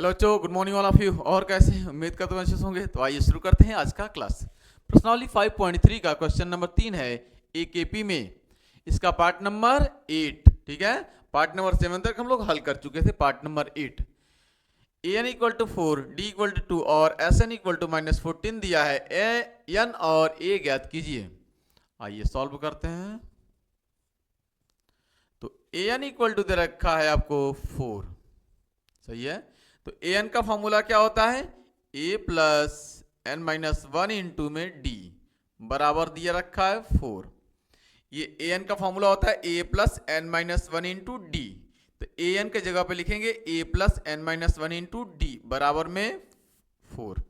Hello बच्चों, good morning all of you. और कैसे हैं? उम्मीद करते हैं अच्छे से होंगे। तो आइए शुरू करते हैं आज का क्लास। प्रश्नावली 5.3 का क्वेश्चन नंबर 3 है एकेपी में। इसका पार्ट नंबर 8, ठीक है। पार्ट नंबर 7 तक हम लोग हल कर चुके थे। Part number 8, A N equal to 4, D equal to 2 और एस एन इक्वल टू -14 दिया है। एन और ए ज्ञात कीजिए। आइए सॉल्व करते हैं। तो ए एन इक्वल टू दे रखा है आपको 4, सही है। तो ए एन का फॉर्मूला क्या होता है? A plus N minus one into में डी बराबर दिया रखा है 4। ये ए एन का फॉर्मूला होता है a plus N minus one into d. तो ए एन के जगह पे लिखेंगे a plus N minus one into d बराबर में 4।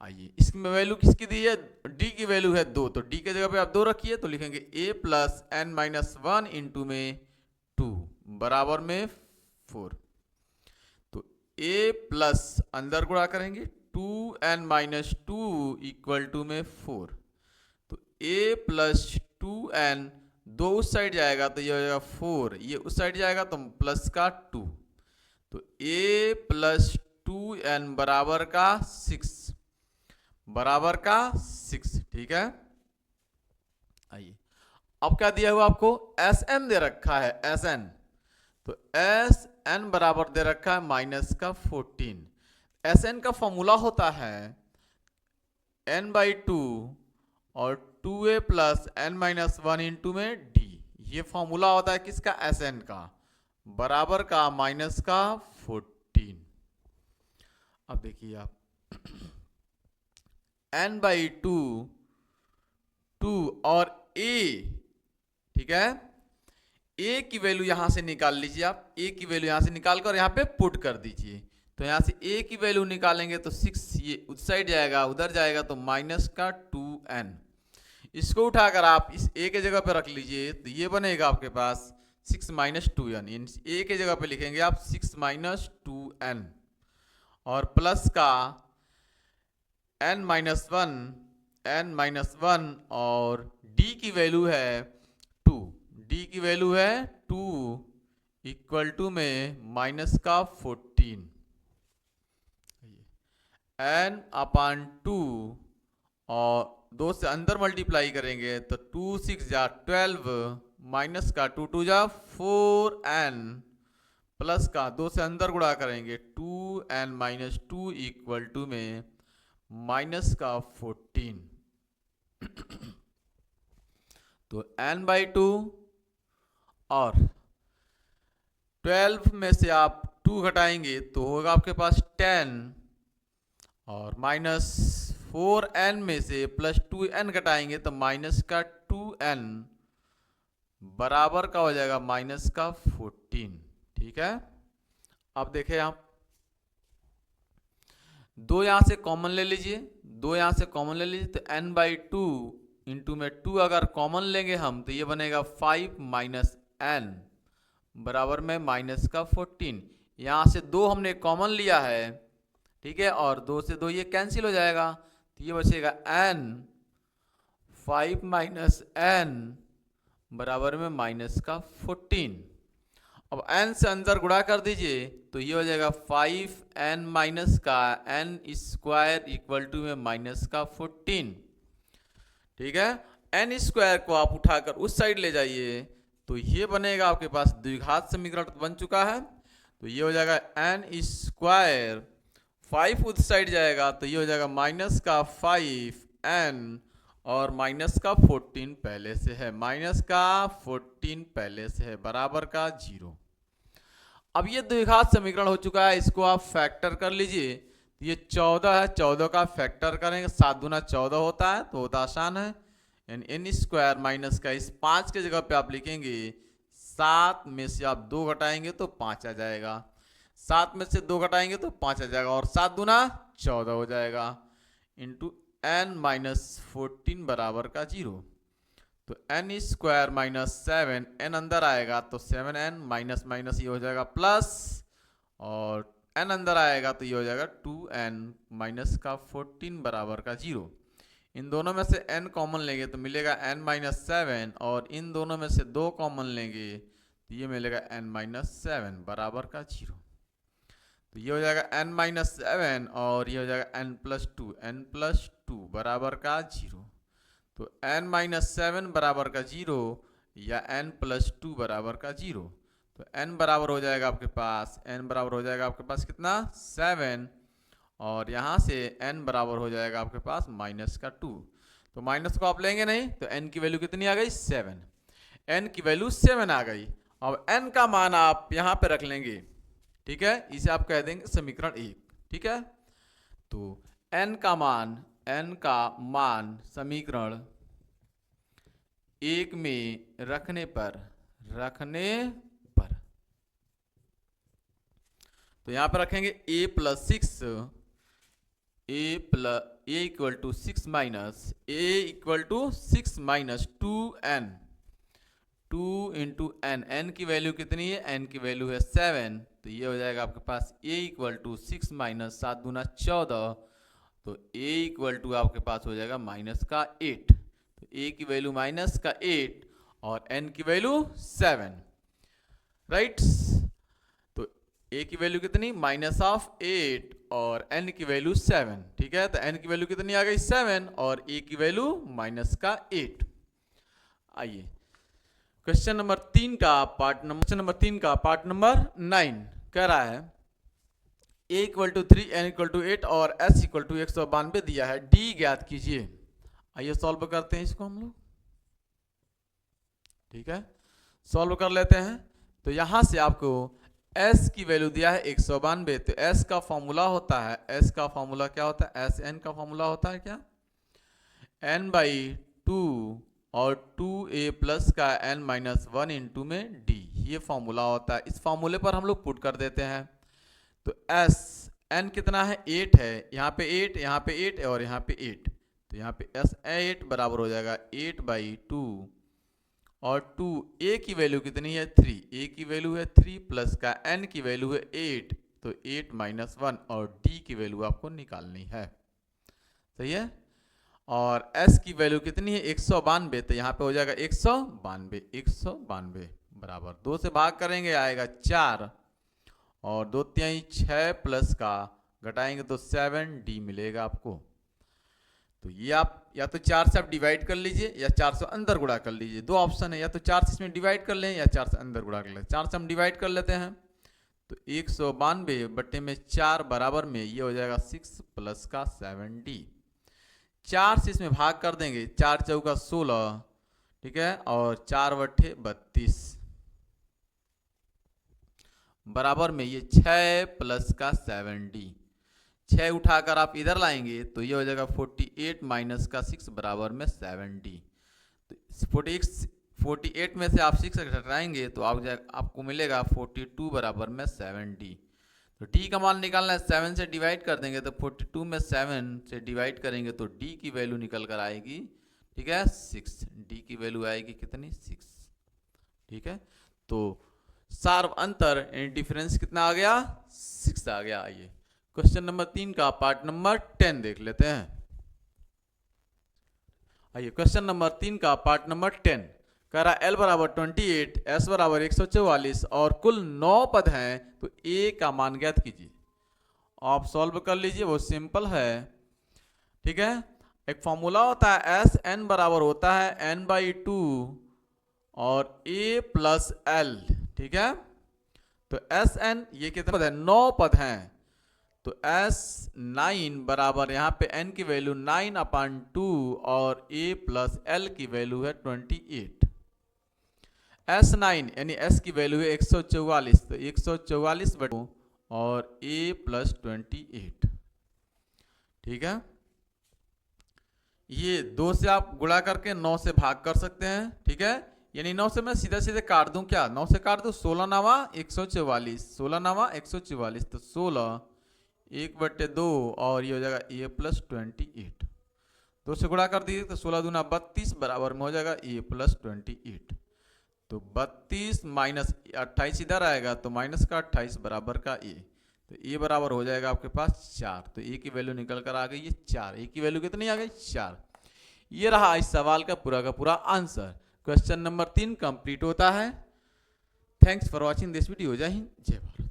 आइए इसमें वैल्यू किसकी दी है? डी की वैल्यू है 2, तो डी के जगह पे आप 2 रखिए। तो लिखेंगे a plus N minus one into में 2 बराबर में 4। ए प्लस अंदर गुणा करेंगे 2n minus two equal to में 4। तो ए प्लस 2n, 2 उस साइड जाएगा तो ये हो जाएगा 4, ये उस साइड जाएगा तो प्लस का 2। तो ए प्लस 2n बराबर का 6, बराबर का 6, ठीक है। आइए अब क्या दिया हुआ आपको? एस एन दे रखा है, एस एन। तो एस एन बराबर दे रखा है माइनस का 14। एस एन का फॉर्मूला होता है एन बाई टू और 2a plus N minus one into में डी। ये फॉर्मूला होता है किसका? एस एन का, बराबर का माइनस का 14। अब देखिए आप एन बाई टू, 2 और a, ठीक है। ए की वैल्यू यहां से निकाल लीजिए आप। ए की वैल्यू यहां से निकाल कर यहां पे पुट कर दीजिए। तो यहां से ए की वैल्यू निकालेंगे तो 6, ये उस साइड जाएगा, उधर जाएगा तो माइनस का 2n। इसको उठाकर आप इस ए के जगह पे रख लीजिए तो ये बनेगा आपके पास 6 माइनस 2n। ए के जगह पे लिखेंगे आप 6 माइनस 2n और प्लस का n माइनस वन और d की वैल्यू है 2। डी की वैल्यू है 2 इक्वल टू में माइनस का 14। n अपान 2 और 2 से अंदर मल्टीप्लाई करेंगे तो 2 6 जा 12, माइनस का 2 2 जा 4n, प्लस का 2 से अंदर गुणा करेंगे 2n माइनस 2 इक्वल टू में माइनस का 14। तो n बाई 2 और 12 में से आप 2 घटाएंगे तो होगा आपके पास 10 और माइनस 4n में से प्लस 2n घटाएंगे तो माइनस का 2n बराबर का हो जाएगा माइनस का 14, ठीक है। अब देखें आप, 2 यहां से कॉमन ले लीजिए, 2 यहां से कॉमन ले लीजिए तो n बाई टू इंटू में 2 अगर कॉमन लेंगे हम तो ये बनेगा 5 माइनस n बराबर में माइनस का 14। यहाँ से 2 हमने कॉमन लिया है, ठीक है, और 2 से 2 ये कैंसिल हो जाएगा तो ये बचेगा n, 5 माइनस n बराबर में माइनस का 14। अब n से अंदर गुणा कर दीजिए तो ये हो जाएगा 5n माइनस का n स्क्वायर इक्वल टू में माइनस का 14, ठीक है। n स्क्वायर को आप उठाकर उस साइड ले जाइए तो ये बनेगा आपके पास द्विघात समीकरण बन चुका है। तो ये हो जाएगा n स्क्वायर, 5 उस साइड जाएगा तो ये हो जाएगा माइनस का 5n और माइनस का 14 पहले से है, माइनस का 14 पहले से है, बराबर का 0। अब ये द्विघात समीकरण हो चुका है, इसको आप फैक्टर कर लीजिए। ये 14 है, 14 का फैक्टर करेंगे, 7 दूना 14 होता है तो होता आसान है। एन स्क्वायर माइनस का इस 5 के जगह पे आप लिखेंगे 7 में से आप 2 घटाएंगे तो 5 आ जाएगा, 7 में से 2 घटाएंगे तो 5 आ जाएगा और 7 दूना 14 हो जाएगा इंटू n माइनस 14 बराबर का 0। तो n स्क्वायर माइनस 7, n अंदर आएगा तो 7n माइनस माइनस ये हो जाएगा प्लस और n अंदर आएगा तो ये हो जाएगा 2n माइनस का 14 बराबर का 0। इन दोनों में से n कॉमन लेंगे तो मिलेगा n माइनस 7 और इन दोनों में से 2 कॉमन लेंगे तो ये मिलेगा n माइनस 7 बराबर का 0। तो ये हो जाएगा n-7 और ये हो जाएगा n+2 बराबर का 0। तो n-7 बराबर का 0 या n+2 बराबर का 0। तो n बराबर हो जाएगा आपके पास, n बराबर हो जाएगा आपके पास कितना 7, और यहाँ से n बराबर हो जाएगा आपके पास -2। तो माइनस को आप लेंगे नहीं, तो n की वैल्यू कितनी आ गई 7, n की वैल्यू 7 आ गई। अब n का मान आप यहाँ पे रख लेंगे, ठीक है, इसे आप कह देंगे समीकरण 1, ठीक है। तो n का मान समीकरण 1 में रखने पर तो यहाँ पर रखेंगे a equal to 6 minus 2n, 2 into n, n की वैल्यू कितनी है, n की वैल्यू है 7। तो ये हो जाएगा आपके पास a इक्वल टू 6 माइनस 7 दूना 14, तो a इक्वल टू आपके पास हो जाएगा -8। तो a की वैल्यू -8 और n की वैल्यू 7, राइट। तो a की वैल्यू कितनी -8 और n की वैल्यू 7, ठीक है। तो n की वैल्यू कितनी आ गई 7 और a की वैल्यू -8। आइए क्वेश्चन नंबर 3 का पार्ट नंबर 9 कह रहा है a equal to 3 n equal to 8 और s इक्वल टू 192 दिया है, d ज्ञात कीजिए। आइए सॉल्व करते हैं इसको हम लोग, ठीक है, सॉल्व कर लेते हैं। तो यहां से आपको s की वैल्यू दिया है 192। तो s का फॉर्मूला होता है, s का फॉर्मूला क्या होता है, Sn का फॉर्मूला होता है क्या, n/2 और 2a प्लस का n-1 इंटू में d, ये फॉर्मूला होता है। इस फॉर्मूले पर हम लोग पुट कर देते हैं। तो s n कितना है 8 है, यहाँ पे 8, यहाँ पे 8 और यहाँ पे 8। तो यहाँ पे s8 बराबर हो जाएगा 8/2 और 2 a की वैल्यू कितनी है 3, a की वैल्यू है 3 प्लस का n की वैल्यू है 8, तो 8 - 1 और d की वैल्यू आपको निकालनी है, सही है। और s की वैल्यू कितनी है 192, तो यहाँ पे हो जाएगा 192 बराबर 2 से भाग करेंगे आएगा 4 और 2 तिहाई 6 प्लस का घटाएंगे तो 7d मिलेगा आपको। तो ये आप या तो 4 से आप डिवाइड कर लीजिए या 4 से अंदर गुणा कर लीजिए, दो ऑप्शन है, या तो 4 से इसमें डिवाइड कर लें या 4 से अंदर गुणा कर लें। 4 से हम डिवाइड कर लेते हैं, तो 192 बटे में 4 बराबर में ये हो जाएगा 6 प्लस का 7d। 4 से इसमें भाग कर देंगे, 4 चौका 16, ठीक है, और 4 बटे 32 बराबर में ये 6 प्लस का 7d। 6 उठाकर आप इधर लाएंगे तो ये हो जाएगा 48 माइनस का 6 बराबर में 7d। तो 48 में से आप 6 घटाएंगे तो आपको मिलेगा 42 बराबर में 7d। तो d का मान निकालना है, 7 से डिवाइड कर देंगे तो 42 में 7 से डिवाइड करेंगे तो d की वैल्यू निकल कर आएगी, ठीक है, 6। d की वैल्यू आएगी कितनी 6, ठीक है। तो सार्व अंतर डिफरेंस कितना आ गया 6 आ गया। आइए क्वेश्चन नंबर 3 का पार्ट नंबर 10 देख लेते हैं। आइए क्वेश्चन नंबर 3 का पार्ट नंबर 10 कह रहा L बराबर 28, S बराबर 144 और कुल 9 पद हैं, तो A का मान ज्ञात कीजिए। आप सॉल्व कर लीजिए, वो सिंपल है, ठीक है। एक फॉर्मूला होता है Sn बराबर होता है n/2 और A प्लस L, ठीक है। तो Sn ये कितने पद है 9 पद हैं, तो S9 बराबर यहाँ पे n की वैल्यू 9/2 और A प्लस L की वैल्यू है 28। S9 यानी S की वैल्यू है 144, तो 144/2 और A प्लस 28, ठीक है। ये 2 से आप गुणा करके 9 से भाग कर सकते हैं, ठीक है। यानी 9 से मैं सीधे सीधे काट दूं, क्या 9 से काट दूं, 16 नावा 144, 16 नावा 144, तो 16 1/2 और ये हो जाएगा A प्लस 28। 2 से गुणा कर दीजिए तो 16 दूना 32 बराबर में हो जाएगा A प्लस 28। तो 32 माइनस 28 इधर आएगा तो माइनस का 28 बराबर का A, तो A बराबर हो जाएगा आपके पास 4। तो A की वैल्यू निकल कर आ गई है 4। A की वैल्यू कितनी आ गई 4। ये रहा इस सवाल का पूरा आंसर। क्वेश्चन नंबर 3 कंप्लीट होता है। Thanks for watching this video. जय हिंद जय भारत।